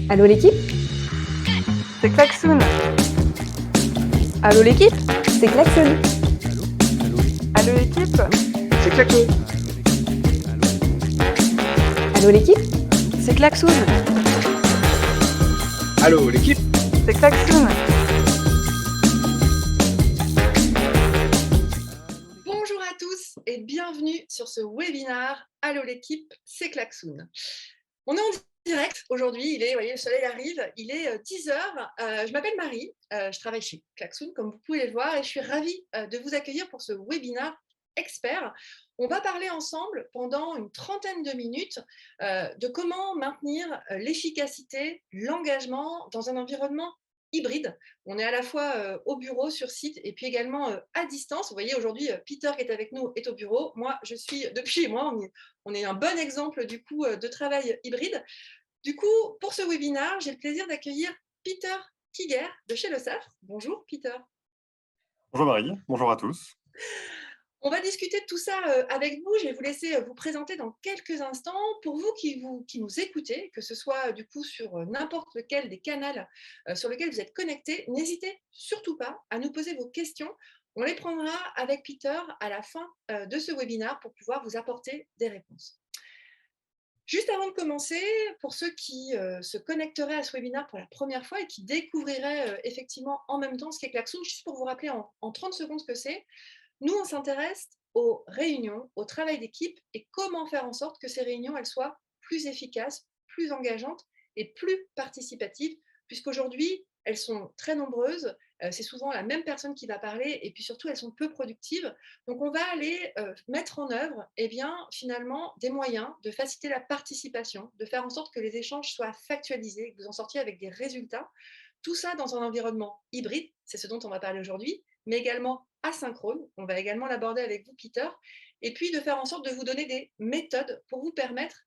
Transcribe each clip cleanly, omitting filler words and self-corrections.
Allô l'équipe? C'est Klaxoon. Allô l'équipe? C'est Klaxon. Allô l'équipe. C'est Klaxon. Allô l'équipe? C'est Klaxoon. Allô l'équipe. C'est Klaxoon. Bonjour à tous et bienvenue sur ce webinaire Allô l'équipe, c'est Klaxoon. On est en direct aujourd'hui, vous voyez, le soleil arrive, il est 10h. Je m'appelle Marie, je travaille chez Klaxoon comme vous pouvez le voir et je suis ravie de vous accueillir pour ce webinaire expert. On va parler ensemble pendant une trentaine de minutes de comment maintenir l'efficacité, l'engagement dans un environnement hybride. On est à la fois au bureau, sur site, et puis également à distance. Vous voyez, aujourd'hui, Peter qui est avec nous est au bureau. Moi, je suis depuis chez moi. On est un bon exemple du coup de travail hybride. Du coup, pour ce webinaire, j'ai le plaisir d'accueillir Peter Kiger de chez Le Safre. Bonjour Peter. Bonjour Marie, bonjour à tous. On va discuter de tout ça avec vous. Je vais vous laisser vous présenter dans quelques instants. Pour vous qui nous écoutez, que ce soit du coup sur n'importe lequel des canaux sur lesquels vous êtes connectés, n'hésitez surtout pas à nous poser vos questions. On les prendra avec Peter à la fin de ce webinaire pour pouvoir vous apporter des réponses. Juste avant de commencer, pour ceux qui se connecteraient à ce webinaire pour la première fois et qui découvriraient effectivement en même temps ce qu'est Klaxoon, juste pour vous rappeler en 30 secondes ce que c'est. Nous, on s'intéresse aux réunions, au travail d'équipe et comment faire en sorte que ces réunions elles soient plus efficaces, plus engageantes et plus participatives, puisqu'aujourd'hui, elles sont très nombreuses, c'est souvent la même personne qui va parler et puis surtout, elles sont peu productives. Donc, on va aller mettre en œuvre finalement des moyens de faciliter la participation, de faire en sorte que les échanges soient factualisés, que vous en sortiez avec des résultats. Tout ça dans un environnement hybride, c'est ce dont on va parler aujourd'hui, mais également asynchrone. On va également l'aborder avec vous, Peter, et puis de faire en sorte de vous donner des méthodes pour vous permettre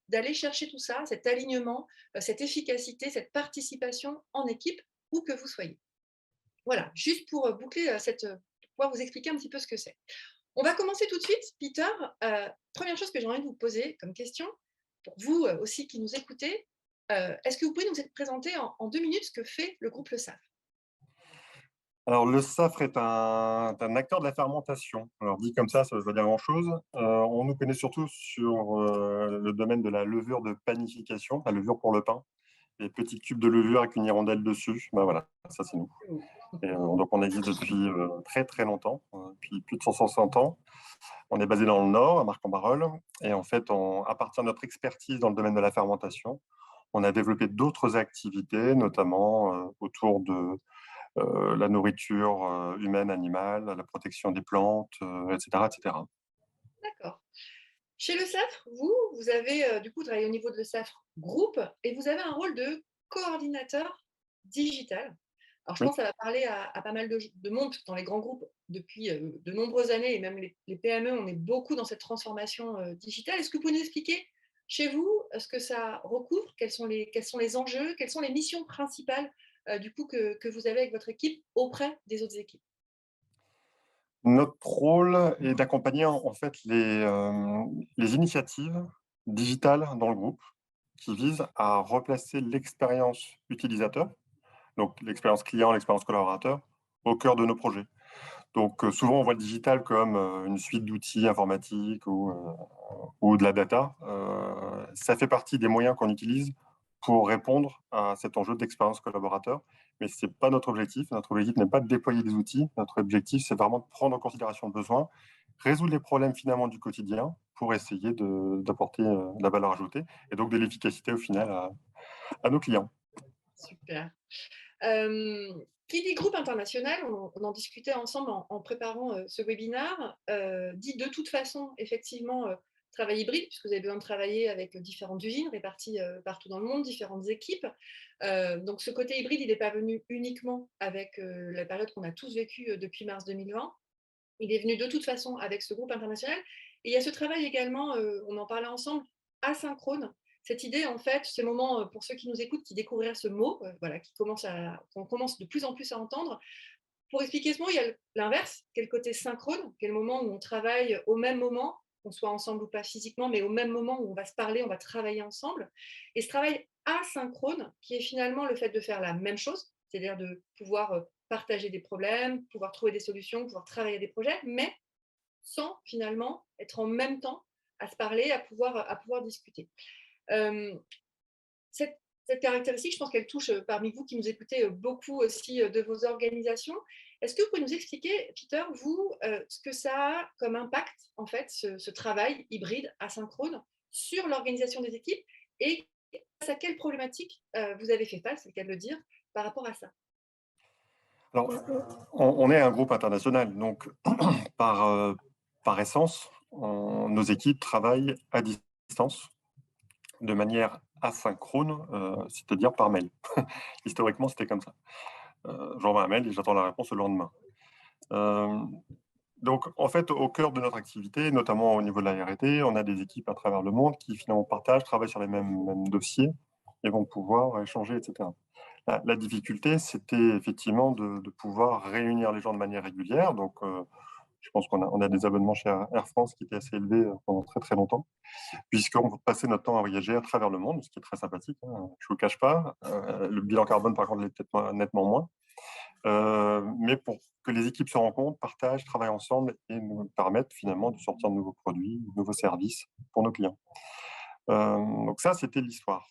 d'aller chercher tout ça, cet alignement, cette efficacité, cette participation en équipe, où que vous soyez. Voilà, juste pour boucler pour pouvoir vous expliquer un petit peu ce que c'est. On va commencer tout de suite, Peter. Première chose que j'ai envie de vous poser comme question, pour vous aussi qui nous écoutez, est-ce que vous pouvez nous présenter en 2 minutes ce que fait le groupe Le Safre? Alors le Safre est un acteur de la fermentation. Alors dit comme ça ne veut pas dire grand-chose. On nous connaît surtout sur le domaine de la levure de panification, la levure pour le pain. Les petits cubes de levure avec une hirondelle dessus, ben voilà, ça c'est nous. Et, donc on existe depuis très très longtemps, depuis plus de 160 ans. On est basé dans le Nord, à Marc-en-Barœul, et en fait, à partir de notre expertise dans le domaine de la fermentation, on a développé d'autres activités, notamment autour de la nourriture humaine, animale, la protection des plantes, etc., etc. D'accord. Chez Le Safre, vous avez du coup travaillé au niveau de Le Safre Group et vous avez un rôle de coordinateur digital. Alors, je Oui. pense que ça va parler à pas mal de monde dans les grands groupes depuis de nombreuses années et même les PME, on est beaucoup dans cette transformation digitale. Est-ce que vous pouvez nous expliquer chez vous ce que ça recouvre, quels sont les enjeux, quelles sont les missions principales du coup que vous avez avec votre équipe auprès des autres équipes? Notre rôle est d'accompagner en fait les initiatives digitales dans le groupe qui visent à replacer l'expérience utilisateur, donc l'expérience client, l'expérience collaborateur, au cœur de nos projets. Donc souvent on voit le digital comme une suite d'outils informatiques ou de la data. Ça fait partie des moyens qu'on utilise pour répondre à cet enjeu d'expérience collaborateur. Mais ce n'est pas notre objectif. Notre objectif n'est pas de déployer des outils. Notre objectif, c'est vraiment de prendre en considération le besoin, résoudre les problèmes finalement du quotidien pour essayer d'apporter de la valeur ajoutée et donc de l'efficacité au final à nos clients. Super. Qui dit groupe international, on en discutait ensemble en préparant ce webinaire, dit de toute façon effectivement travail hybride, puisque vous avez besoin de travailler avec différentes usines réparties partout dans le monde, différentes équipes. Donc ce côté hybride, il n'est pas venu uniquement avec la période qu'on a tous vécue depuis mars 2020. Il est venu de toute façon avec ce groupe international. Et il y a ce travail également, on en parlait ensemble, asynchrone. Cette idée, en fait, ces moments, pour ceux qui nous écoutent, qui découvriraient ce mot, voilà, qu'on commence de plus en plus à entendre. Pour expliquer ce mot, il y a l'inverse, qui est le côté synchrone, qui est le moment où on travaille au même moment, qu'on soit ensemble ou pas physiquement, mais au même moment où on va se parler, on va travailler ensemble. Et ce travail asynchrone, qui est finalement le fait de faire la même chose, c'est-à-dire de pouvoir partager des problèmes, pouvoir trouver des solutions, pouvoir travailler des projets, mais sans finalement être en même temps à se parler, à pouvoir discuter. Euh, cette, cette caractéristique, je pense qu'elle touche parmi vous qui nous écoutez beaucoup aussi de vos organisations. Est-ce que vous pouvez nous expliquer, Peter, vous, ce que ça a comme impact, en fait, ce travail hybride, asynchrone, sur l'organisation des équipes et face à quelles problématiques vous avez fait face, c'est le cas de le dire, par rapport à ça? Alors, on est un groupe international, donc par essence, nos équipes travaillent à distance de manière asynchrone, c'est-à-dire par mail. Historiquement, c'était comme ça. J'envoie un mail et j'attends la réponse le lendemain. Donc, en fait, au cœur de notre activité, notamment au niveau de la R&D, on a des équipes à travers le monde qui finalement partagent, travaillent sur les mêmes dossiers et vont pouvoir échanger, etc. La difficulté, c'était effectivement de pouvoir réunir les gens de manière régulière. Donc, je pense qu'on a des abonnements chez Air France qui étaient assez élevés pendant très très longtemps, puisqu'on passait notre temps à voyager à travers le monde, ce qui est très sympathique, hein, je ne vous le cache pas. Le bilan carbone, par contre, l'est peut-être nettement moins. Mais pour que les équipes se rencontrent, partagent, travaillent ensemble et nous permettent finalement de sortir de nouveaux produits, de nouveaux services pour nos clients. Donc ça, c'était l'histoire.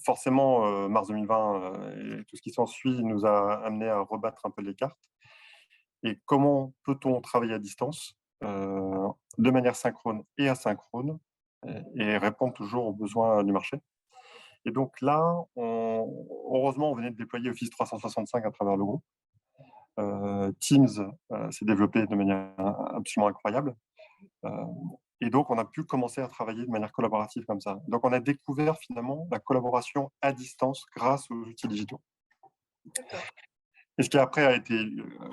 Forcément, mars 2020 et tout ce qui s'ensuit nous a amené à rebattre un peu les cartes. Et comment peut-on travailler à distance de manière synchrone et asynchrone et répondre toujours aux besoins du marché? Et donc là, heureusement, on venait de déployer Office 365 à travers le groupe. Teams s'est développé de manière absolument incroyable. Et donc, on a pu commencer à travailler de manière collaborative comme ça. Donc, on a découvert finalement la collaboration à distance grâce aux outils digitaux. Et ce qui après a été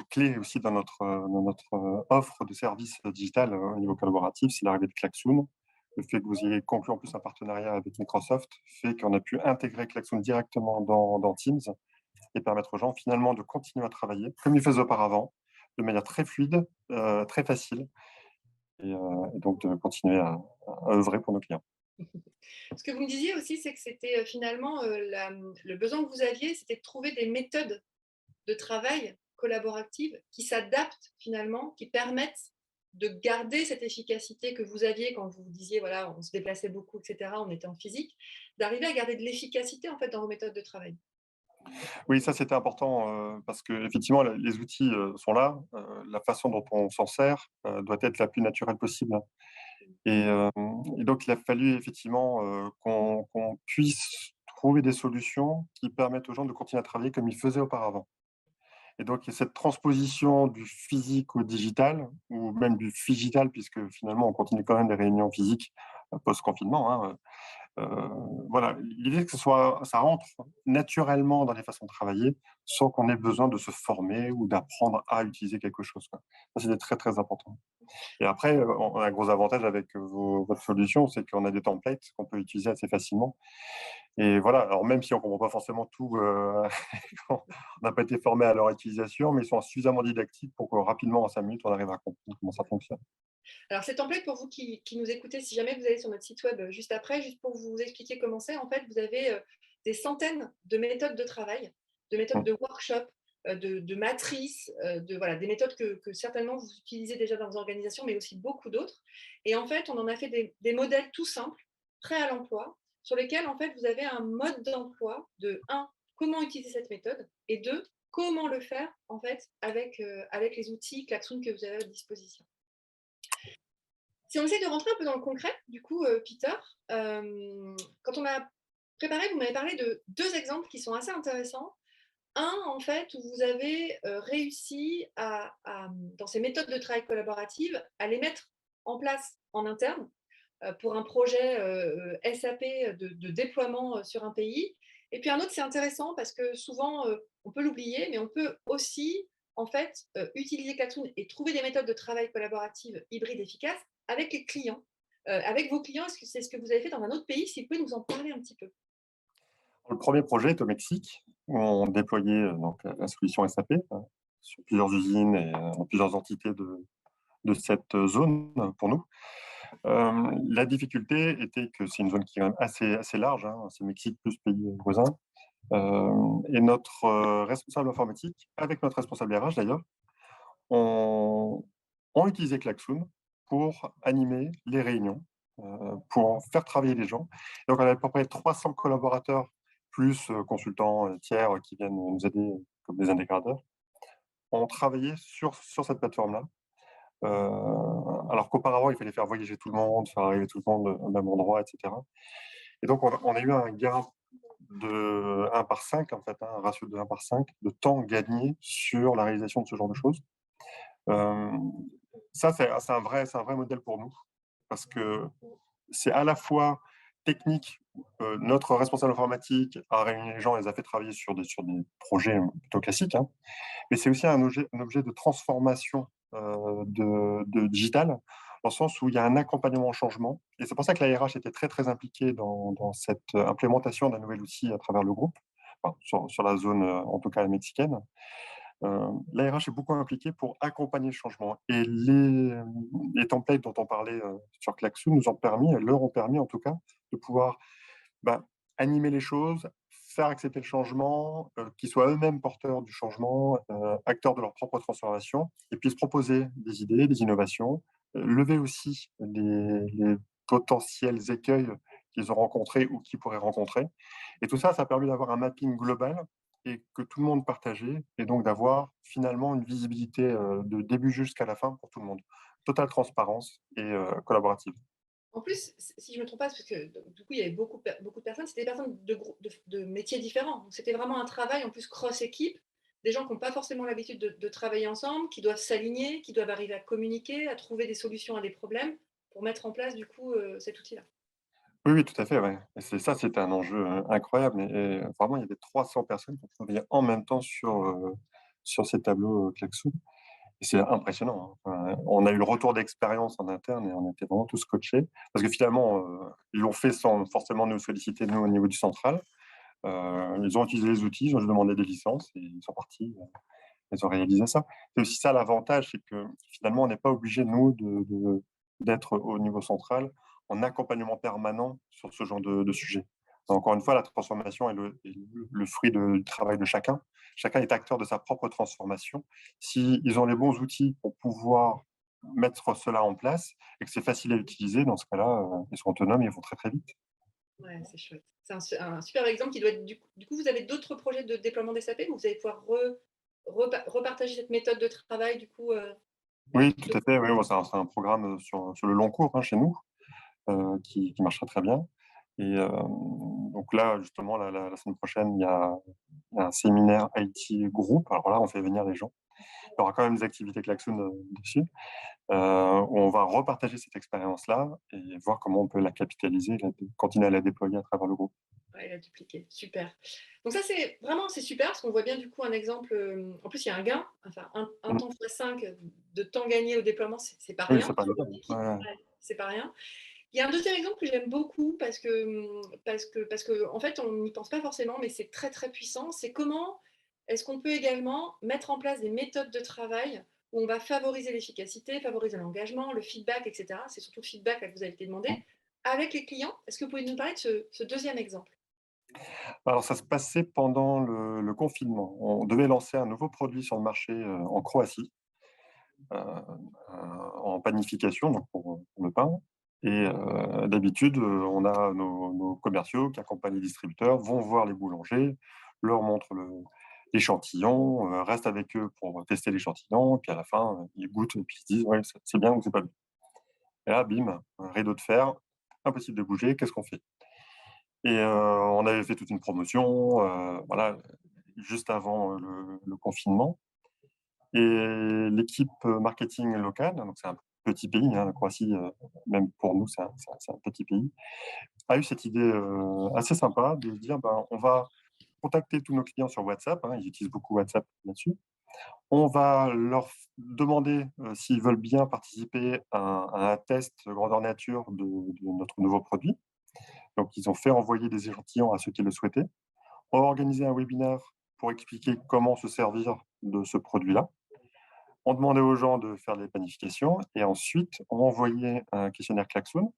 clé aussi dans notre offre de services digital au niveau collaboratif, c'est l'arrivée de Klaxoon. Le fait que vous ayez conclu en plus un partenariat avec Microsoft fait qu'on a pu intégrer Klaxoon directement dans Teams et permettre aux gens finalement de continuer à travailler comme ils faisaient auparavant, de manière très fluide, très facile, et donc de continuer à œuvrer pour nos clients. Ce que vous me disiez aussi, c'est que c'était finalement le besoin que vous aviez, c'était de trouver des méthodes de travail collaboratives qui s'adaptent finalement, qui permettent de garder cette efficacité que vous aviez quand vous disiez, voilà, on se déplaçait beaucoup, etc., on était en physique, d'arriver à garder de l'efficacité en fait dans vos méthodes de travail. Oui, ça c'était important parce que effectivement les outils sont là. La façon dont on s'en sert doit être la plus naturelle possible. Et donc il a fallu effectivement qu'on puisse trouver des solutions qui permettent aux gens de continuer à travailler comme ils faisaient auparavant. Et donc cette transposition du physique au digital, ou même du figital, puisque finalement on continue quand même les réunions physiques post-confinement, hein, voilà, l'idée que ça rentre naturellement dans les façons de travailler sans qu'on ait besoin de se former ou d'apprendre à utiliser quelque chose, quoi. Ça, c'était très, très important. Et après, on a un gros avantage avec votre solution, c'est qu'on a des templates qu'on peut utiliser assez facilement. Et voilà, alors même si on ne comprend pas forcément tout, on n'a pas été formé à leur utilisation, mais ils sont suffisamment didactiques pour que rapidement, en 5 minutes, on arrive à comprendre comment ça fonctionne. Alors, ces templates, pour vous qui nous écoutez, si jamais vous allez sur notre site web juste après, juste pour vous expliquer comment c'est, en fait, vous avez des centaines de méthodes de travail, de méthodes de workshop, de matrices, voilà, des méthodes que certainement vous utilisez déjà dans vos organisations, mais aussi beaucoup d'autres. Et en fait, on en a fait des modèles tout simples, prêts à l'emploi, sur lesquels, en fait, vous avez un mode d'emploi de 1, comment utiliser cette méthode, et 2, comment le faire, en fait, avec les outils Klaxoon que vous avez à votre disposition. Si on essaie de rentrer un peu dans le concret, du coup, Peter, quand on a préparé, vous m'avez parlé de 2 exemples qui sont assez intéressants. Un, en fait, où vous avez réussi dans ces méthodes de travail collaborative, à les mettre en place en interne pour un projet SAP de déploiement sur un pays. Et puis un autre, c'est intéressant parce que souvent, on peut l'oublier, mais on peut aussi, en fait, utiliser Klaxoon et trouver des méthodes de travail collaborative hybrides efficaces avec les clients. Avec vos clients, est-ce que c'est ce que vous avez fait dans un autre pays? Si vous pouvez nous en parler un petit peu. Le premier projet est au Mexique, où on déployait donc, la solution SAP sur plusieurs usines et dans plusieurs entités de cette zone pour nous. La difficulté était que c'est une zone qui est quand même assez large, hein, c'est Mexique plus pays voisins. Et notre responsable informatique, avec notre responsable RH d'ailleurs, ont utilisé Klaxoon pour animer les réunions, pour faire travailler les gens. Et donc on avait à peu près 300 collaborateurs, plus consultants tiers qui viennent nous aider comme des intégrateurs, ont travaillé sur cette plateforme-là. Alors qu'auparavant, il fallait faire voyager tout le monde, faire arriver tout le monde au même endroit, etc. Et donc, on a eu un gain de 1 par 5, en fait, hein, un ratio de 1 par 5 de temps gagné sur la réalisation de ce genre de choses. Ça, c'est un vrai modèle pour nous, parce que c'est à la fois technique. Notre responsable informatique a réuni les gens et les a fait travailler sur des projets plutôt classiques, hein, mais c'est aussi un objet de transformation de digital, dans le sens où il y a un accompagnement au changement. Et c'est pour ça que la RH était très, très impliquée dans cette implémentation d'un nouvel outil à travers le groupe, enfin, sur la zone, en tout cas mexicaine. La RH est beaucoup impliquée pour accompagner le changement. Et les templates dont on parlait sur Klaxoon leur ont permis en tout cas de pouvoir animer les choses, faire accepter le changement, qu'ils soient eux-mêmes porteurs du changement, acteurs de leur propre transformation, et puis se proposer des idées, des innovations, lever aussi les potentiels écueils qu'ils ont rencontrés ou qu'ils pourraient rencontrer. Et tout ça, ça a permis d'avoir un mapping global et que tout le monde partageait, et donc d'avoir finalement une visibilité de début jusqu'à la fin pour tout le monde. Totale transparence et collaborative. En plus, si je ne me trompe pas, parce que du coup, il y avait beaucoup de personnes, c'était des personnes de métiers différents. Donc, c'était vraiment un travail en plus cross-équipe, des gens qui n'ont pas forcément l'habitude de travailler ensemble, qui doivent s'aligner, qui doivent arriver à communiquer, à trouver des solutions à des problèmes pour mettre en place du coup cet outil-là. Oui, oui, tout à fait, ouais. Et c'était un enjeu incroyable. Et vraiment, il y avait 300 personnes qui travaillaient en même temps sur ces tableaux Klaxoon. Et c'est impressionnant, hein. Enfin, on a eu le retour d'expérience en interne et on était vraiment tous coachés. Parce que finalement, ils l'ont fait sans forcément nous solliciter, nous, au niveau du central. Ils ont utilisé les outils, ils ont demandé des licences et ils sont partis. Ils ont réalisé ça. C'est aussi ça l'avantage, c'est que finalement, on n'est pas obligé, nous, d'être au niveau central en accompagnement permanent sur ce genre de sujet. Encore une fois, la transformation est le fruit du travail de chacun. Chacun est acteur de sa propre transformation. S'ils ont les bons outils pour pouvoir mettre cela en place et que c'est facile à utiliser, dans ce cas-là, ils sont autonomes et ils vont très, très vite. Ouais, c'est chouette. C'est un super exemple qui doit être du coup, vous avez d'autres projets de déploiement des SAP où vous allez pouvoir repartager cette méthode de travail du coup Oui, tout à fait. Oui, bon, c'est un programme sur le long cours, hein, chez nous, qui marchera très bien. Et donc là, justement, la semaine prochaine, il y a un séminaire IT groupe. Alors là, on fait venir les gens. Il y aura quand même des activités Klaxoon dessus, où on va repartager cette expérience-là et voir comment on peut la capitaliser, continuer à la déployer à travers le groupe. Ouais, la dupliquer, super. Donc ça, c'est super, parce qu'on voit bien du coup un exemple. En plus, il y a un gain, enfin un temps x 5 de temps gagné au déploiement, c'est pas Oui, rien. c'est pas grave. Ouais. Ouais, c'est pas rien. Il y a un deuxième exemple que j'aime beaucoup parce que en fait, on n'y pense pas forcément, mais c'est très très puissant. C'est comment est-ce qu'on peut également mettre en place des méthodes de travail où on va favoriser l'efficacité, favoriser l'engagement, le feedback, etc. C'est surtout le feedback que vous avez été demandé avec les clients. Est-ce que vous pouvez nous parler de ce deuxième exemple? Alors, ça se passait pendant le confinement. On devait lancer un nouveau produit sur le marché en Croatie, en panification, donc pour le pain. Et d'habitude, on a nos commerciaux qui accompagnent les distributeurs, vont voir les boulangers, leur montrent l'échantillon, restent avec eux pour tester l'échantillon, puis à la fin, ils goûtent et puis ils disent ouais, c'est bien ou c'est pas bien. Et là, bim, un rideau de fer, impossible de bouger, qu'est-ce qu'on fait? Et on avait fait toute une promotion, voilà, juste avant le confinement. Et l'équipe marketing locale, donc c'est un petit pays, hein, la Croatie, même pour nous, c'est un petit pays, a eu cette idée assez sympa de se dire ben, on va contacter tous nos clients sur WhatsApp, hein, ils utilisent beaucoup WhatsApp là-dessus. On va leur demander s'ils veulent bien participer à un test grandeur nature de notre nouveau produit. Donc, ils ont fait envoyer des échantillons à ceux qui le souhaitaient. On va organiser un webinaire pour expliquer comment se servir de ce produit-là. On demandait aux gens de faire des planifications et ensuite, on envoyait un questionnaire Klaxoon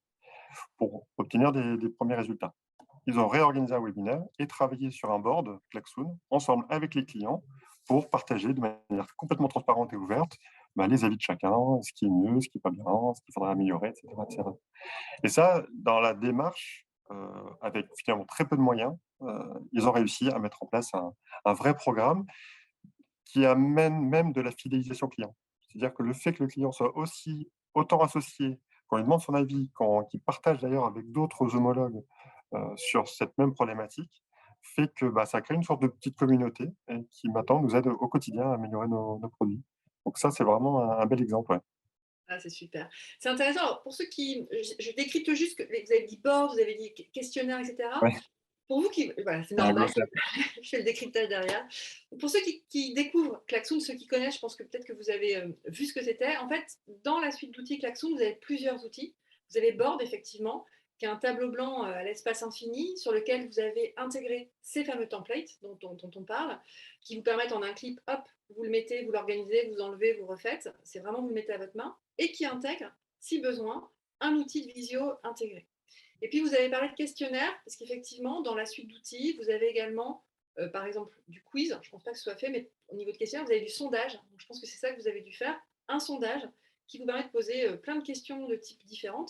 pour obtenir des premiers résultats. Ils ont réorganisé un webinaire et travaillé sur un board Klaxoon ensemble avec les clients pour partager de manière complètement transparente et ouverte les avis de chacun, ce qui est mieux, ce qui n'est pas bien, ce qu'il faudrait améliorer, etc., etc. Et ça, dans la démarche, avec finalement très peu de moyens, ils ont réussi à mettre en place un vrai programme qui amène même de la fidélisation client. C'est-à-dire que le fait que le client soit autant associé, quand il demande son avis, qu'il partage d'ailleurs avec d'autres homologues sur cette même problématique, fait que ça crée une sorte de petite communauté et qui maintenant nous aide au quotidien à améliorer nos produits. Donc ça, c'est vraiment un bel exemple. Ouais. Ah, c'est super. C'est intéressant. Alors, pour ceux qui, je décrypte juste que vous avez dit board, vous avez dit questionnaire, etc. Ouais. Pour vous qui, voilà, c'est Un normal, glossaire. je fais le décryptage derrière. Pour ceux qui découvrent Klaxoon, ceux qui connaissent, je pense que peut-être que vous avez vu ce que c'était. En fait, dans la suite d'outils Klaxoon, vous avez plusieurs outils. Vous avez Board, effectivement, qui est un tableau blanc à l'espace infini sur lequel vous avez intégré ces fameux templates dont on parle, qui vous permettent en un clip, hop, vous le mettez, vous l'organisez, vous enlevez, vous refaites. C'est vraiment, vous le mettez à votre main et qui intègre, si besoin, un outil de visio intégré. Et puis, vous avez parlé de questionnaire, parce qu'effectivement, dans la suite d'outils, vous avez également, par exemple, du quiz. Je ne pense pas que ce soit fait, mais au niveau de questionnaire, vous avez du sondage. Donc, je pense que c'est ça que vous avez dû faire. Un sondage qui vous permet de poser plein de questions de types différents.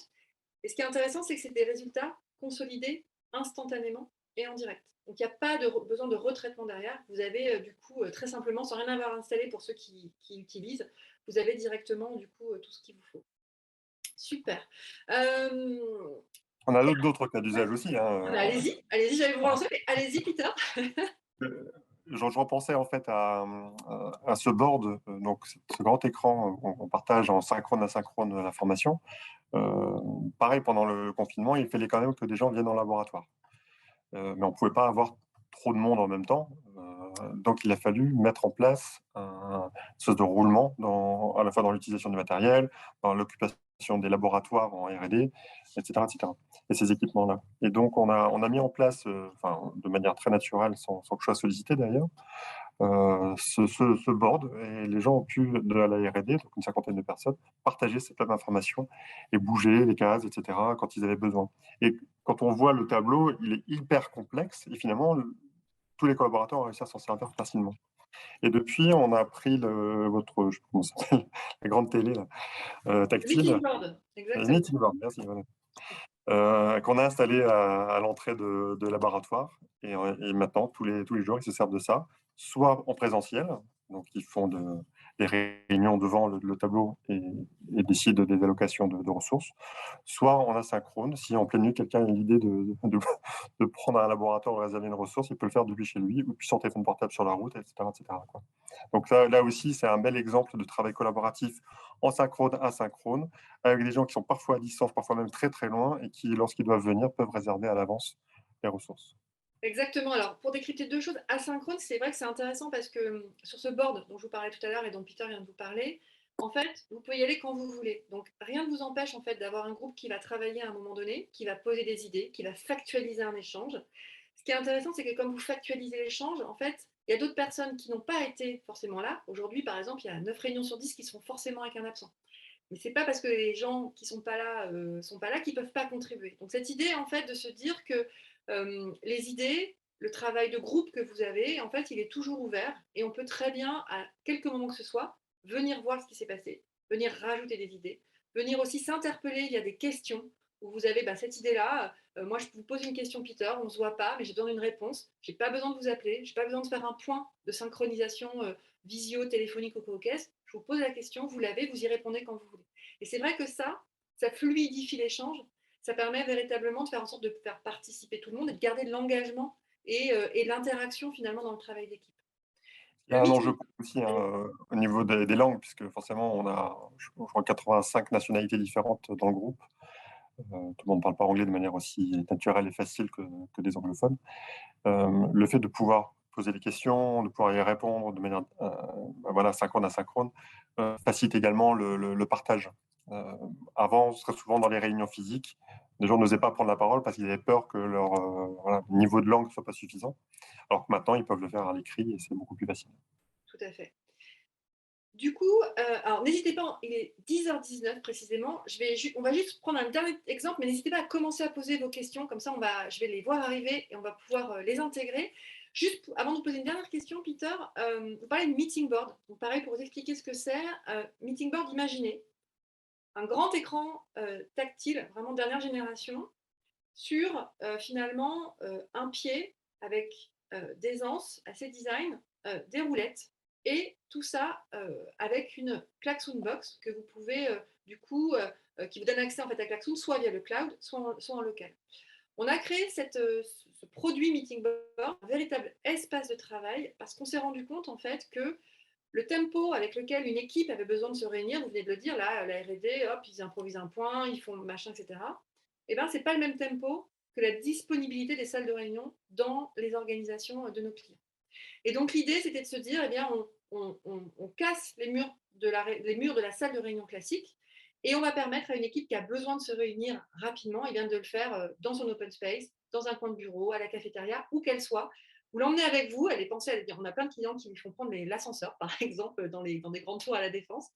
Et ce qui est intéressant, c'est que c'est des résultats consolidés instantanément et en direct. Donc, il n'y a pas besoin de retraitement derrière. Vous avez, du coup, très simplement, sans rien avoir installé pour ceux qui utilisent, vous avez directement, du coup, tout ce qu'il vous faut. Super. On a d'autres cas d'usage aussi. Allez-y, j'allais vous relancer, mais allez-y, Peter. Je repensais en fait à ce board, donc ce grand écran qu'on partage en synchrone asynchrone l'information. Pareil, pendant le confinement, il fallait quand même que des gens viennent en laboratoire. Mais on ne pouvait pas avoir trop de monde en même temps. Donc, il a fallu mettre en place un espèce de roulement, à la fois dans l'utilisation du matériel, dans l'occupation des laboratoires en R&D, etc., etc. Et ces équipements-là. Et donc, on a mis en place, de manière très naturelle, sans que je sois sollicité d'ailleurs, ce board, et les gens ont pu, de la R&D, donc une cinquantaine de personnes, partager cette même information et bouger les cases, etc., quand ils avaient besoin. Et quand on voit le tableau, il est hyper complexe, et finalement, tous les collaborateurs ont réussi à s'en servir facilement. Et depuis, on a pris votre, je sais pas comment ça s'appelle, la grande télé là, tactile. Meeting board, exactement. Meeting board, merci. Voilà. Qu'on a installé à l'entrée de laboratoire. Et maintenant, tous les jours, ils se servent de ça, soit en présentiel, donc ils font des réunions devant le tableau et décident des allocations de ressources, soit en asynchrone. Si en pleine nuit, quelqu'un a l'idée de prendre un laboratoire ou réserver une ressource, il peut le faire depuis chez lui ou depuis son téléphone portable sur la route, etc. etc. quoi. Donc là aussi, c'est un bel exemple de travail collaboratif en synchrone, asynchrone, avec des gens qui sont parfois à distance, parfois même très très loin, et qui, lorsqu'ils doivent venir, peuvent réserver à l'avance les ressources. Exactement. Alors, pour décrypter deux choses, asynchrone, c'est vrai que c'est intéressant parce que sur ce board dont je vous parlais tout à l'heure et dont Peter vient de vous parler, en fait, vous pouvez y aller quand vous voulez. Donc, rien ne vous empêche en fait d'avoir un groupe qui va travailler à un moment donné, qui va poser des idées, qui va factualiser un échange. Ce qui est intéressant, c'est que comme vous factualisez l'échange, en fait, il y a d'autres personnes qui n'ont pas été forcément là. Aujourd'hui, par exemple, il y a 9 réunions sur 10 qui sont forcément avec un absent. Mais c'est pas parce que les gens qui sont pas là qu'ils peuvent pas contribuer. Donc cette idée en fait de se dire que les idées, le travail de groupe que vous avez, en fait, il est toujours ouvert et on peut très bien, à quelques moments que ce soit, venir voir ce qui s'est passé, venir rajouter des idées, venir aussi s'interpeller. Il y a des questions où vous avez cette idée-là. Moi, je vous pose une question, Peter, on ne se voit pas, mais j'ai besoin d'une réponse. Je n'ai pas besoin de vous appeler, je n'ai pas besoin de faire un point de synchronisation visio, téléphonique ou co-caisse. Je vous pose la question, vous l'avez, vous y répondez quand vous voulez. Et c'est vrai que ça fluidifie l'échange. Ça permet véritablement de faire en sorte de faire participer tout le monde et de garder de l'engagement et l'interaction finalement dans le travail d'équipe. Il y a un enjeu aussi au niveau des langues, puisque forcément, on a, je crois, 85 nationalités différentes dans le groupe. Tout le monde ne parle pas anglais de manière aussi naturelle et facile que des anglophones. Le fait de pouvoir poser des questions, de pouvoir y répondre de manière synchrone, asynchrone, facilite également le partage. Avant, très souvent dans les réunions physiques, les gens n'osaient pas prendre la parole parce qu'ils avaient peur que leur niveau de langue ne soit pas suffisant. Alors que maintenant, ils peuvent le faire à l'écrit et c'est beaucoup plus facile. Tout à fait. Du coup, alors n'hésitez pas, il est 10h19 précisément. On va juste prendre un dernier exemple, mais n'hésitez pas à commencer à poser vos questions. Comme ça, je vais les voir arriver et on va pouvoir les intégrer. Juste avant de vous poser une dernière question, Peter, vous parlez de meeting board. Donc, pareil, pour vous expliquer ce que c'est, meeting board, imaginez un grand écran tactile, vraiment dernière génération, sur finalement un pied avec des anses assez design, des roulettes, et tout ça avec une Klaxoon Box que vous pouvez qui vous donne accès en fait à Klaxoon soit via le cloud, soit en local. On a créé ce produit Meeting Board, un véritable espace de travail, parce qu'on s'est rendu compte en fait que le tempo avec lequel une équipe avait besoin de se réunir, vous venez de le dire, là, la R&D, hop, ils improvisent un point, ils font machin, etc. Eh bien, ce n'est pas le même tempo que la disponibilité des salles de réunion dans les organisations de nos clients. Et donc, l'idée, c'était de se dire, eh bien, on casse les murs de la salle de réunion classique et on va permettre à une équipe qui a besoin de se réunir rapidement, eh bien, de le faire dans son open space, dans un coin de bureau, à la cafétéria, où qu'elle soit. Vous l'emmenez avec vous, elle est pensée, on a plein de clients qui lui font prendre l'ascenseur, par exemple, dans des grandes tours à la Défense.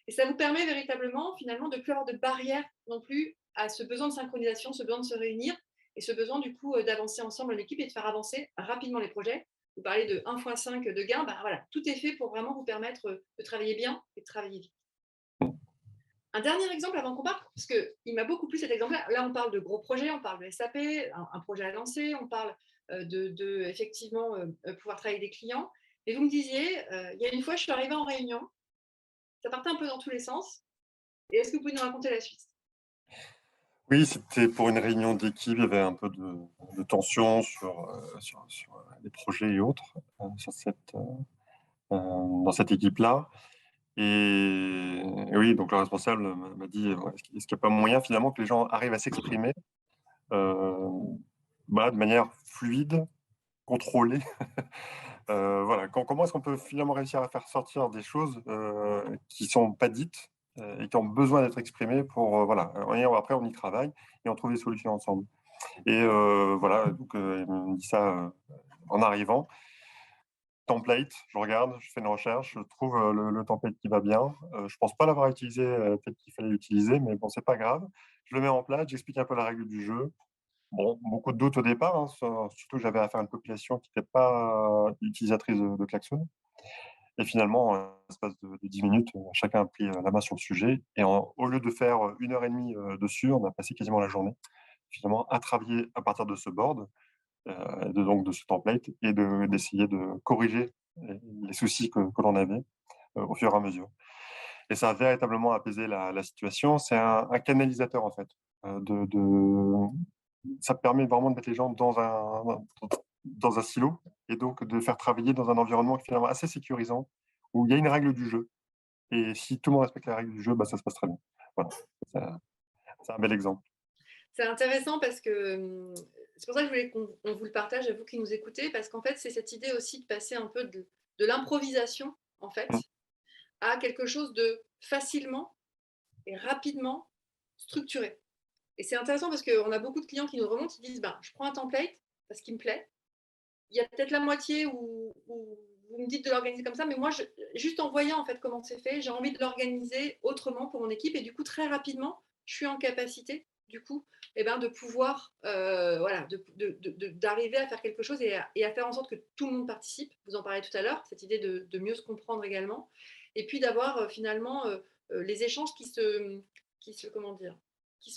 Et ça vous permet véritablement, finalement, de ne plus avoir de barrière non plus à ce besoin de synchronisation, ce besoin de se réunir et ce besoin, du coup, d'avancer ensemble en équipe et de faire avancer rapidement les projets. Vous parlez de 1,5 de gain, ben voilà, tout est fait pour vraiment vous permettre de travailler bien et de travailler vite. Un dernier exemple avant qu'on parte, parce qu'il m'a beaucoup plu cet exemple-là. Là, on parle de gros projets, on parle de SAP, un projet à lancer, on parle effectivement pouvoir travailler avec des clients. Et vous me disiez, il y a une fois, je suis arrivée en réunion, ça partait un peu dans tous les sens. Et est-ce que vous pouvez nous raconter la suite? Oui, c'était pour une réunion d'équipe, il y avait un peu de tension sur les projets et autres dans cette équipe-là. Et oui, donc le responsable m'a dit, est-ce qu'il n'y a pas moyen finalement que les gens arrivent à s'exprimer de manière fluide, contrôlée. Voilà. Comment est-ce qu'on peut finalement réussir à faire sortir des choses qui ne sont pas dites et qui ont besoin d'être exprimées pour, voilà. Et après, on y travaille et on trouve des solutions ensemble. Et voilà, donc il me dit ça en arrivant. Template, je regarde, je fais une recherche, je trouve le template qui va bien. Je pense pas l'avoir utilisé tel qu'il fallait l'utiliser, mais bon, c'est pas grave. Je le mets en place, j'explique un peu la règle du jeu. Bon, beaucoup de doutes au départ, hein, surtout que j'avais affaire à une population qui n'était pas utilisatrice de Klaxoon. Et finalement, en l'espace de 10 minutes, chacun a pris la main sur le sujet. Et au lieu de faire 1 heure et demie dessus, on a passé quasiment la journée, finalement, à travailler à partir de ce board, donc de ce template, et d'essayer de corriger les soucis que l'on avait au fur et à mesure. Et ça a véritablement apaisé la situation. C'est un canalisateur, en fait. Ça permet vraiment de mettre les gens dans un silo et donc de faire travailler dans un environnement finalement assez sécurisant où il y a une règle du jeu. Et si tout le monde respecte la règle du jeu, ça se passe très bien. Voilà. C'est un bel exemple. C'est intéressant parce que c'est pour ça que je voulais qu'on vous le partage à vous qui nous écoutez, parce qu'en fait, c'est cette idée aussi de passer un peu de l'improvisation, en fait, à quelque chose de facilement et rapidement structuré. Et c'est intéressant parce qu'on a beaucoup de clients qui nous remontent, ils disent je prends un template parce qu'il me plaît. Il y a peut-être la moitié où vous me dites de l'organiser comme ça, mais moi, juste en voyant en fait comment c'est fait, j'ai envie de l'organiser autrement pour mon équipe. Et du coup, très rapidement, je suis en capacité, du coup, de pouvoir d'arriver à faire quelque chose et à faire en sorte que tout le monde participe. Vous en parlez tout à l'heure, cette idée de mieux se comprendre également. Et puis d'avoir finalement les échanges qui se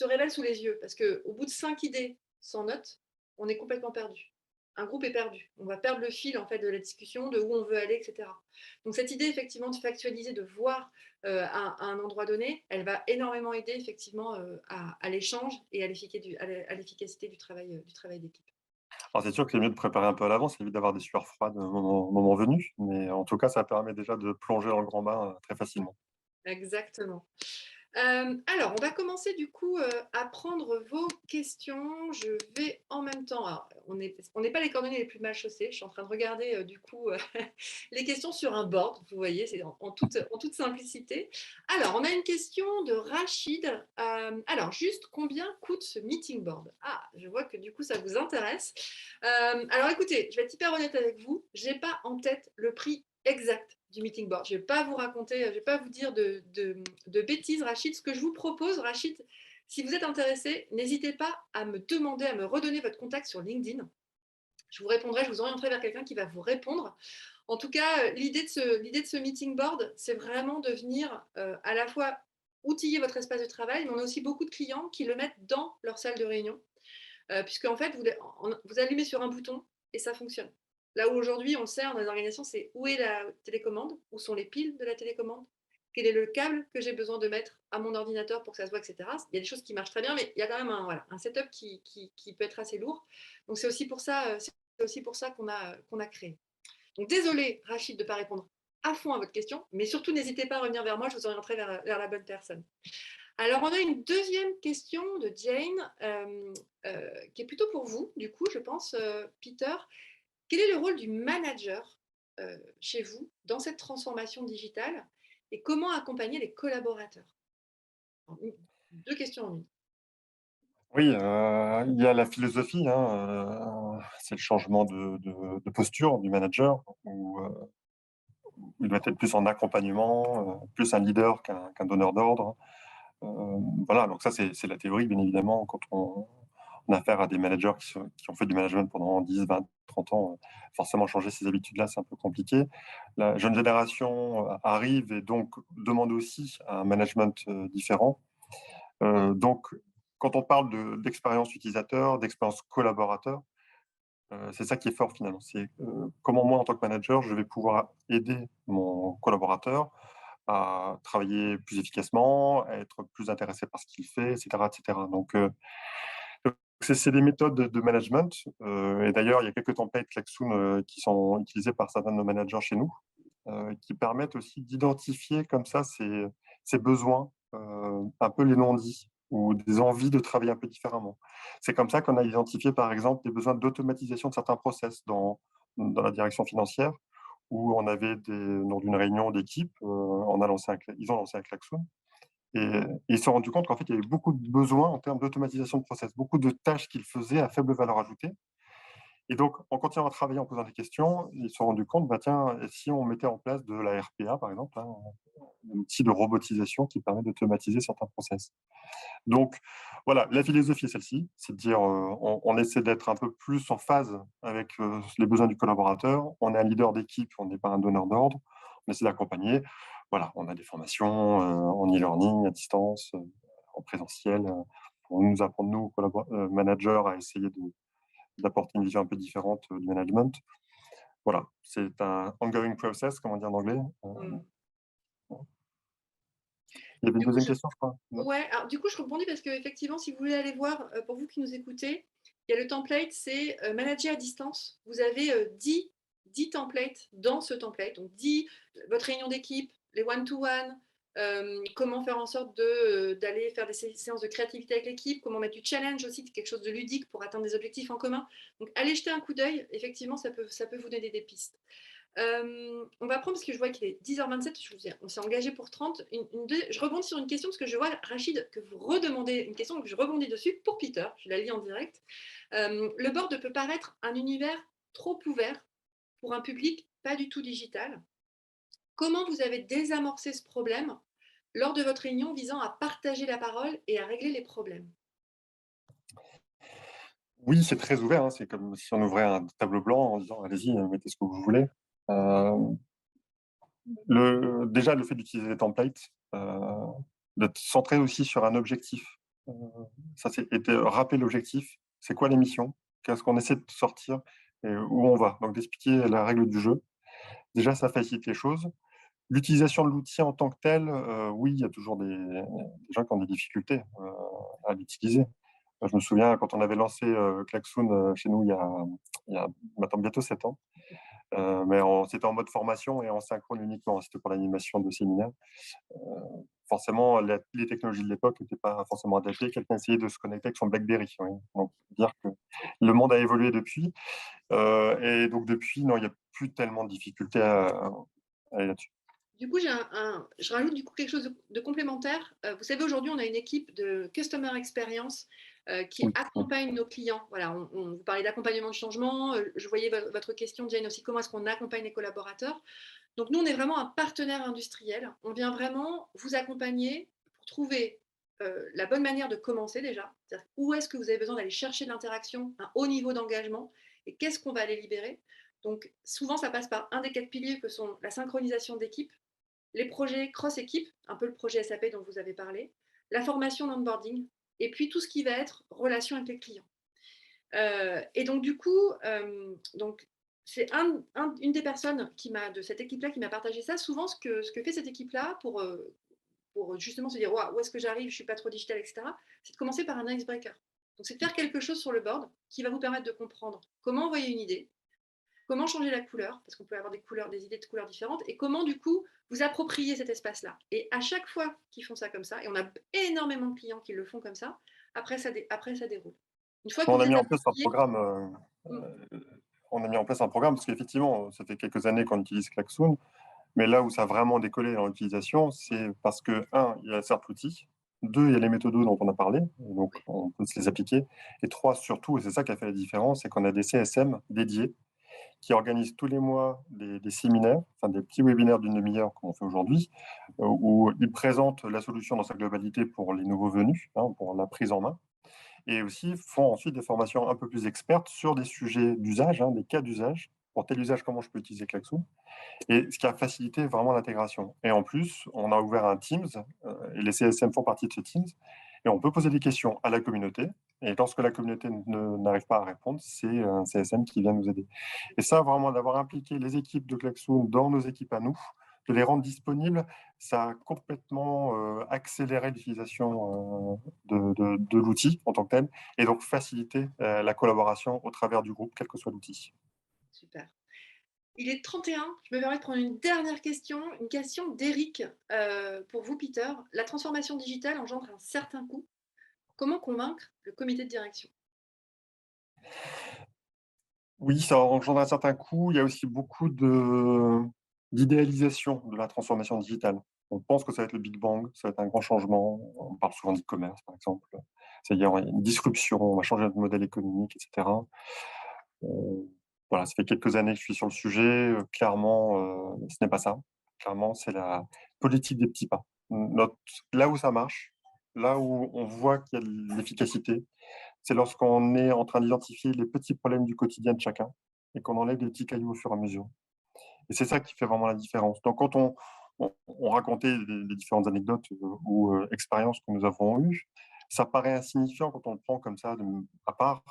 révèlent sous les yeux. Parce qu'au bout de 5 idées sans note, on est complètement perdu. Un groupe est perdu. On va perdre le fil en fait de la discussion, de où on veut aller, etc. Donc cette idée effectivement de factualiser, de voir à un endroit donné, elle va énormément aider effectivement à l'échange et à l'efficacité du travail d'équipe. Alors c'est sûr que c'est mieux de préparer un peu à l'avance, évite d'avoir des sueurs froides au moment venu, mais en tout cas, ça permet déjà de plonger dans le grand bain très facilement. Exactement. Alors, on va commencer du coup à prendre vos questions. Je vais en même temps. Alors, on n'est pas les cordonniers les plus mal chaussés. Je suis en train de regarder du coup les questions sur un board. Vous voyez, c'est en toute simplicité. Alors, on a une question de Rachid. Alors, juste combien coûte ce meeting board? Ah, je vois que du coup ça vous intéresse. Alors, écoutez, je vais être hyper honnête avec vous. Je n'ai pas en tête le prix exact du meeting board. Je ne vais pas vous raconter, je ne vais pas vous dire de bêtises, Rachid. Ce que je vous propose, Rachid, si vous êtes intéressé, n'hésitez pas à me demander, à me redonner votre contact sur LinkedIn. Je vous répondrai, je vous orienterai vers quelqu'un qui va vous répondre. En tout cas, l'idée de ce meeting board, c'est vraiment de venir à la fois outiller votre espace de travail, mais on a aussi beaucoup de clients qui le mettent dans leur salle de réunion, puisque en fait, vous allumez sur un bouton et ça fonctionne. Là où aujourd'hui, on le sait, dans les organisations, c'est où est la télécommande, où sont les piles de la télécommande, quel est le câble que j'ai besoin de mettre à mon ordinateur pour que ça se voit, etc. Il y a des choses qui marchent très bien, mais il y a quand même un setup qui peut être assez lourd. Donc, c'est aussi pour ça qu'on a créé. Donc, désolé, Rachid, de ne pas répondre à fond à votre question, mais surtout, n'hésitez pas à revenir vers moi, je vous orienterai vers la bonne personne. Alors, on a une deuxième question de Jane, qui est plutôt pour vous, du coup, je pense, Peter. Quel est le rôle du manager chez vous dans cette transformation digitale et comment accompagner les collaborateurs? Deux questions en une. Oui, il y a la philosophie, c'est le changement de posture du manager, où il doit être plus en accompagnement, plus un leader qu'un donneur d'ordre. Voilà, donc ça, c'est la théorie, bien évidemment, quand on a affaire à des managers qui ont fait du management pendant 10, 20, 30 ans. Forcément, changer ces habitudes-là, c'est un peu compliqué. La jeune génération arrive et donc demande aussi un management différent. Donc, quand on parle d'expérience utilisateur, d'expérience collaborateur, c'est ça qui est fort finalement. C'est comment moi, en tant que manager, je vais pouvoir aider mon collaborateur à travailler plus efficacement, à être plus intéressé par ce qu'il fait, etc. etc. Donc, c'est des méthodes de management. Et d'ailleurs, il y a quelques templates Klaxoon qui sont utilisés par certains de nos managers chez nous, qui permettent aussi d'identifier comme ça ces besoins, un peu les non-dits ou des envies de travailler un peu différemment. C'est comme ça qu'on a identifié, par exemple, des besoins d'automatisation de certains process dans la direction financière, où on avait lors d'une réunion d'équipe, ils ont lancé un klaxon. Et ils se sont rendus compte qu'en fait, il y avait beaucoup de besoins en termes d'automatisation de process, beaucoup de tâches qu'ils faisaient à faible valeur ajoutée. Et donc, en continuant à travailler, en posant des questions, ils se sont rendus compte, tiens, si on mettait en place de la RPA, par exemple, un outil de robotisation qui permet d'automatiser certains process. Donc, voilà, la philosophie est celle-ci, c'est de dire, on essaie d'être un peu plus en phase avec les besoins du collaborateur. On est un leader d'équipe, on n'est pas un donneur d'ordre. On essaie d'accompagner. Voilà, on a des formations en e-learning, à distance, en présentiel, pour nous apprendre, nous, managers, à essayer d'apporter une vision un peu différente du management. Voilà, c'est un ongoing process, comme on dit en anglais. Il y avait une deuxième question, je crois. Ouais, alors du coup, je rebondis parce qu'effectivement, si vous voulez aller voir, pour vous qui nous écoutez, il y a le template, c'est manager à distance. Vous avez 10 templates dans ce template. Donc, 10, votre réunion d'équipe, les one-to-one, comment faire en sorte d'aller faire des séances de créativité avec l'équipe, comment mettre du challenge aussi, quelque chose de ludique pour atteindre des objectifs en commun. Donc, allez jeter un coup d'œil. Effectivement, ça peut vous donner des pistes. On va prendre, parce que je vois qu'il est 10h27, on s'est engagé pour 30. Je rebondis sur une question, parce que je vois, Rachid, que vous redemandez une question, donc je rebondis dessus pour Peter, je la lis en direct. Le board peut paraître un univers trop ouvert pour un public pas du tout digital. Comment vous avez désamorcé ce problème lors de votre réunion visant à partager la parole et à régler les problèmes? Oui, c'est très ouvert, c'est comme si on ouvrait un tableau blanc en disant allez-y, mettez ce que vous voulez. Déjà, le fait d'utiliser des templates, d'être centré aussi sur un objectif. Ça, c'était rappeler l'objectif. C'est quoi l'émission? Qu'est-ce qu'on essaie de sortir et où on va? Donc, d'expliquer la règle du jeu. Déjà, ça facilite les choses. L'utilisation de l'outil en tant que tel, oui, il y a toujours des gens qui ont des difficultés à l'utiliser. Je me souviens quand on avait lancé Klaxoon chez nous il y a maintenant bientôt 7 ans. Mais c'était en mode formation et en synchrone uniquement, c'était pour l'animation de séminaires. Forcément, les technologies de l'époque n'étaient pas forcément adaptées. Quelqu'un essayait de se connecter avec son BlackBerry. Oui. Donc, dire que le monde a évolué depuis. Et donc, depuis, non, il n'y a plus tellement de difficultés à aller là-dessus. Du coup, je rajoute du coup quelque chose de complémentaire. Vous savez, aujourd'hui, on a une équipe de Customer Experience qui accompagne nos clients. Voilà, vous parlez d'accompagnement de changement. Je voyais votre question, Jane, aussi, comment est-ce qu'on accompagne les collaborateurs. Donc, nous, on est vraiment un partenaire industriel. On vient vraiment vous accompagner pour trouver la bonne manière de commencer déjà. C'est-à-dire où est-ce que vous avez besoin d'aller chercher de l'interaction, un haut niveau d'engagement, et qu'est-ce qu'on va aller libérer. Donc, souvent, ça passe par un des 4 piliers que sont la synchronisation d'équipe, les projets cross-équipe, un peu le projet SAP dont vous avez parlé, la formation d'onboarding, et puis tout ce qui va être relation avec les clients. Et donc, du coup, c'est une des personnes de cette équipe-là qui m'a partagé ça. Souvent, ce que fait cette équipe-là pour justement se dire où est-ce que j'arrive, je ne suis pas trop digital, etc., c'est de commencer par un icebreaker. Donc, c'est de faire quelque chose sur le board qui va vous permettre de comprendre comment envoyer une idée, comment changer la couleur, parce qu'on peut avoir des idées de couleurs différentes, et comment, du coup, vous approprier cet espace-là. Et à chaque fois qu'ils font ça comme ça, et on a énormément de clients qui le font comme ça, après ça déroule. Une fois que On a vous mis êtes en place un approprié, programme. On a mis en place un programme parce qu'effectivement, ça fait quelques années qu'on utilise Klaxoon, mais là où ça a vraiment décollé dans l'utilisation, c'est parce que, il y a certes l'outil, 2, il y a les méthodes dont on a parlé, donc on peut se les appliquer, et 3, surtout, et c'est ça qui a fait la différence, c'est qu'on a des CSM dédiés qui organisent tous les mois des séminaires, enfin des petits webinaires d'une demi-heure comme on fait aujourd'hui, où ils présentent la solution dans sa globalité pour les nouveaux venus, pour la prise en main, et aussi font ensuite des formations un peu plus expertes sur des sujets d'usage, des cas d'usage. Pour tel usage, comment je peux utiliser Klaxoon, et ce qui a facilité vraiment l'intégration. Et en plus, on a ouvert un Teams, et les CSM font partie de ce Teams, et on peut poser des questions à la communauté, et lorsque la communauté n'arrive pas à répondre, c'est un CSM qui vient nous aider. Et ça, vraiment, d'avoir impliqué les équipes de Klaxoon dans nos équipes à nous, de les rendre disponibles, ça a complètement accéléré l'utilisation de l'outil en tant que tel, et donc facilité la collaboration au travers du groupe, quel que soit l'outil. Super. Il est 31. Je me permets de prendre une dernière question, une question d'Eric pour vous, Peter. La transformation digitale engendre un certain coût. Comment convaincre le comité de direction? Oui, ça engendre un certain coût. Il y a aussi beaucoup d'idéalisation de la transformation digitale. On pense que ça va être le Big Bang, ça va être un grand changement. On parle souvent d'e-commerce, par exemple. C'est-à-dire une disruption, on va changer notre modèle économique, etc. Voilà, ça fait quelques années que je suis sur le sujet. Clairement, ce n'est pas ça. Clairement, c'est la politique des petits pas. Là où ça marche, là où on voit qu'il y a de l'efficacité, c'est lorsqu'on est en train d'identifier les petits problèmes du quotidien de chacun et qu'on enlève des petits cailloux au fur et à mesure. Et c'est ça qui fait vraiment la différence. Donc, quand on racontait les différentes anecdotes ou expériences que nous avons eues, ça paraît insignifiant quand on le prend comme ça à part.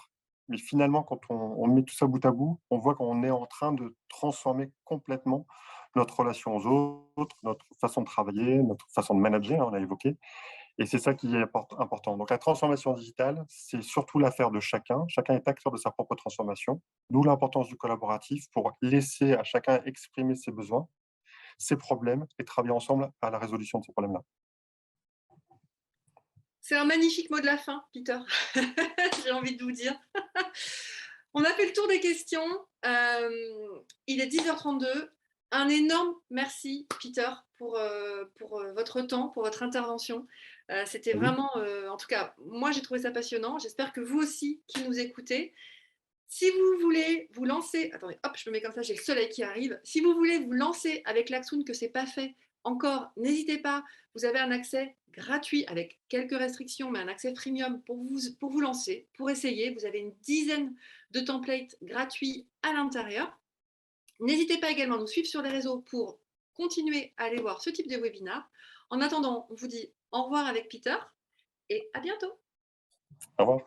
Mais finalement, quand on met tout ça bout à bout, on voit qu'on est en train de transformer complètement notre relation aux autres, notre façon de travailler, notre façon de manager, on l'a évoqué. Et c'est ça qui est important. Donc la transformation digitale, c'est surtout l'affaire de chacun. Chacun est acteur de sa propre transformation, d'où l'importance du collaboratif pour laisser à chacun exprimer ses besoins, ses problèmes et travailler ensemble à la résolution de ces problèmes-là. C'est un magnifique mot de la fin, Peter. J'ai envie de vous dire. On a fait le tour des questions. Il est 10h32. Un énorme merci, Peter, pour votre temps, pour votre intervention. C'était vraiment, en tout cas, moi j'ai trouvé ça passionnant. J'espère que vous aussi qui nous écoutez. Si vous voulez vous lancer, attendez, hop, je me mets comme ça, j'ai le soleil qui arrive. Si vous voulez vous lancer avec Klaxoon, que ce n'est pas fait encore, n'hésitez pas. Vous avez un accès gratuit avec quelques restrictions, mais un accès premium pour vous lancer, pour essayer. Vous avez une dizaine de templates gratuits à l'intérieur. N'hésitez pas également à nous suivre sur les réseaux pour continuer à aller voir ce type de webinaire. En attendant, on vous dit au revoir avec Peter et à bientôt. Au revoir.